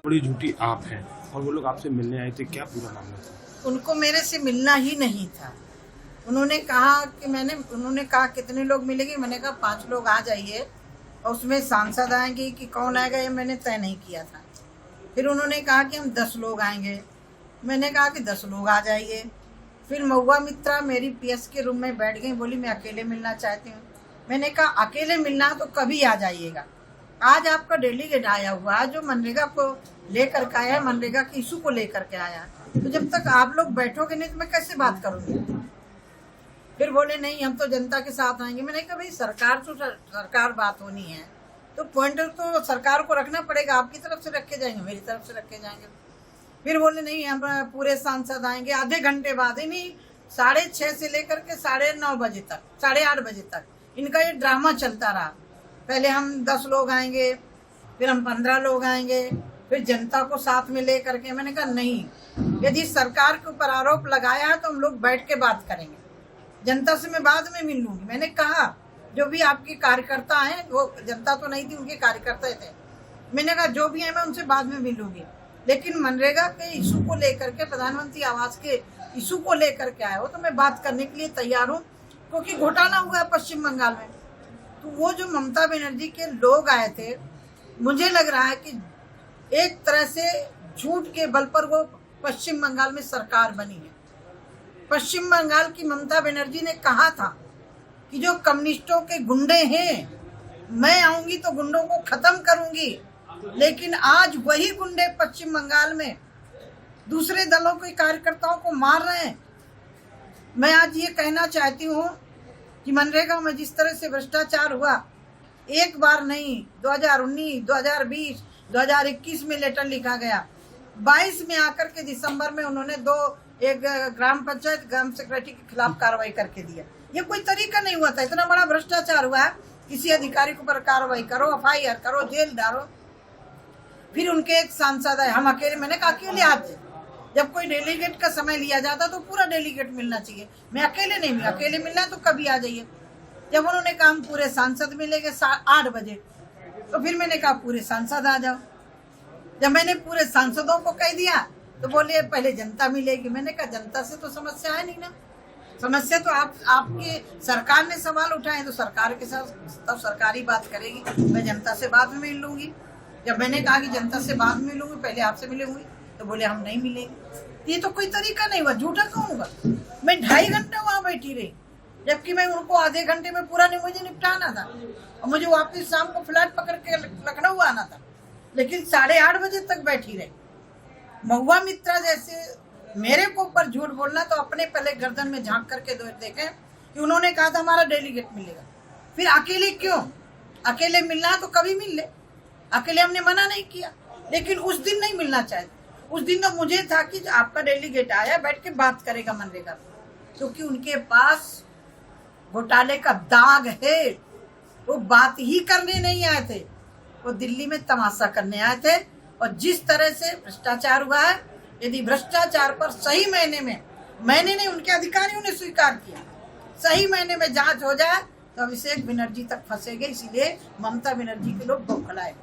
बड़ी झूठी आप हैं और वो लोग आपसे मिलने आए थे, क्या पूरा मामला था? उनको मेरे से मिलना ही नहीं था। उन्होंने कहा कितने लोग मिलेंगे, मैंने कहा 5 लोग आ जाइए और उसमें सांसद आएंगे कि कौन आएगा ये मैंने तय नहीं किया था। फिर उन्होंने कहा कि हम 10 लोग आएंगे, मैंने कहा कि 10 लोग आ जाइए। फिर महुआ मित्रा मेरी पीएस के रूम में बैठ गई, बोली मैं अकेले मिलना चाहती हूँ। मैंने कहा अकेले मिलना तो कभी आ जाइएगा, आज आपका डेलीगेट आया हुआ है जो मनरेगा को लेकर के आया है, मनरेगा के इशू को लेकर के आया है, तो जब तक आप लोग बैठोगे नहीं तो मैं कैसे बात करूंगी। फिर बोले नहीं हम तो जनता के साथ आएंगे। मैंने कहा भाई सरकार तो सरकार बात होनी है तो पॉइंटर तो सरकार को रखना पड़ेगा, आपकी तरफ से रखे जाएंगे, मेरी तरफ से रखे जाएंगे। फिर बोले नहीं हम पूरे सांसद आएंगे। आधे घंटे बाद ही नहीं 6:30 से लेकर के 9:30 बजे तक, 8:30 बजे तक इनका ये ड्रामा चलता रहा। पहले हम 10 लोग आएंगे, फिर हम 15 लोग आएंगे, फिर जनता को साथ में ले करके। मैंने कहा नहीं, यदि सरकार के ऊपर आरोप लगाया है तो हम लोग बैठ के बात करेंगे, जनता से मैं बाद में मिल लूंगी। मैंने कहा जो भी आपके कार्यकर्ता हैं, वो जनता तो नहीं थी, उनके कार्यकर्ता थे, मैंने कहा जो भी है मैं उनसे बाद में मिलूंगी, लेकिन मनरेगा के इशू को लेकर के, प्रधानमंत्री आवास के इशू को लेकर के आए हो तो मैं बात करने के लिए तैयार हूँ, क्योंकि घोटाला हुआ है पश्चिम बंगाल में। तो वो जो ममता बनर्जी के लोग आए थे, मुझे लग रहा है कि एक तरह से झूठ के बल पर वो पश्चिम बंगाल में सरकार बनी है। पश्चिम बंगाल की ममता बनर्जी ने कहा था कि जो कम्युनिस्टों के गुंडे हैं मैं आऊंगी तो गुंडों को खत्म करूंगी, लेकिन आज वही गुंडे पश्चिम बंगाल में दूसरे दलों के कार्यकर्ताओं को मार रहे हैं। मैं आज ये कहना चाहती हूँ कि मनरेगा में जिस तरह से भ्रष्टाचार हुआ, एक बार नहीं, 2019, 2020, 2021 में लेटर लिखा गया, 22 में आकर के दिसंबर में उन्होंने एक ग्राम पंचायत ग्राम सेक्रेटरी के खिलाफ कार्रवाई करके दिया। ये कोई तरीका नहीं हुआ था, इतना बड़ा भ्रष्टाचार हुआ है, किसी अधिकारी के ऊपर कार्रवाई करो, FIR करो, जेल डालो। फिर उनके एक सांसद है, हम अकेले, मैंने कहा अकेले आज जब कोई डेलीगेट का समय लिया जाता तो पूरा डेलीगेट मिलना चाहिए, मैं अकेले नहीं मिला, अकेले मिलना है तो कभी आ जाइए। जब उन्होंने कहा हम पूरे सांसद मिलेंगे 8 बजे, तो फिर मैंने कहा पूरे सांसद आ जाओ। जब मैंने पूरे सांसदों को कह दिया तो बोले पहले जनता मिलेगी। मैंने कहा जनता से तो समस्या है नहीं ना, समस्या तो आपके सरकार ने सवाल उठाए तो सरकार के साथ तब सरकारी बात करेगी, मैं जनता से बाद में मिल लूंगी। जब मैंने कहा कि जनता से बाद में मिलूंगी, पहले आपसे मिलूंगी, तो बोले हम नहीं मिलेंगे। ये तो कोई तरीका नहीं हुआ, झूठा क्यों होगा। मैं 2.5 घंटे वहां बैठी रही, जबकि मैं उनको आधे घंटे में पूरा नहीं मुझे निपटाना था और मुझे वापस शाम को फ्लाइट पकड़ के लखनऊ आना था, लेकिन 8:30 बजे तक बैठी रही। महुआ मित्रा जैसे मेरे को ऊपर झूठ बोलना, तो अपने पहले गर्दन में झांक करके देखें कि उन्होंने कहा था हमारा डेलीगेट मिलेगा, फिर अकेले क्यों? अकेले मिलना है तो कभी मिल ले, अकेले हमने मना नहीं किया, लेकिन उस दिन नहीं मिलना चाहते। उस दिन तो मुझे था कि आपका डेलीगेट आया बैठ के बात करेगा मनरेगा, क्योंकि उनके पास घोटाले का दाग है। वो बात ही करने नहीं आए थे, वो दिल्ली में तमाशा करने आए थे। और जिस तरह से भ्रष्टाचार हुआ है, यदि भ्रष्टाचार पर सही मायने में, मैंने नहीं उनके अधिकारियों ने स्वीकार किया, सही मायने में जांच हो जाए तो अभिषेक बनर्जी तक फंसेंगे। इसीलिए ममता बनर्जी के लोग बौखलाए।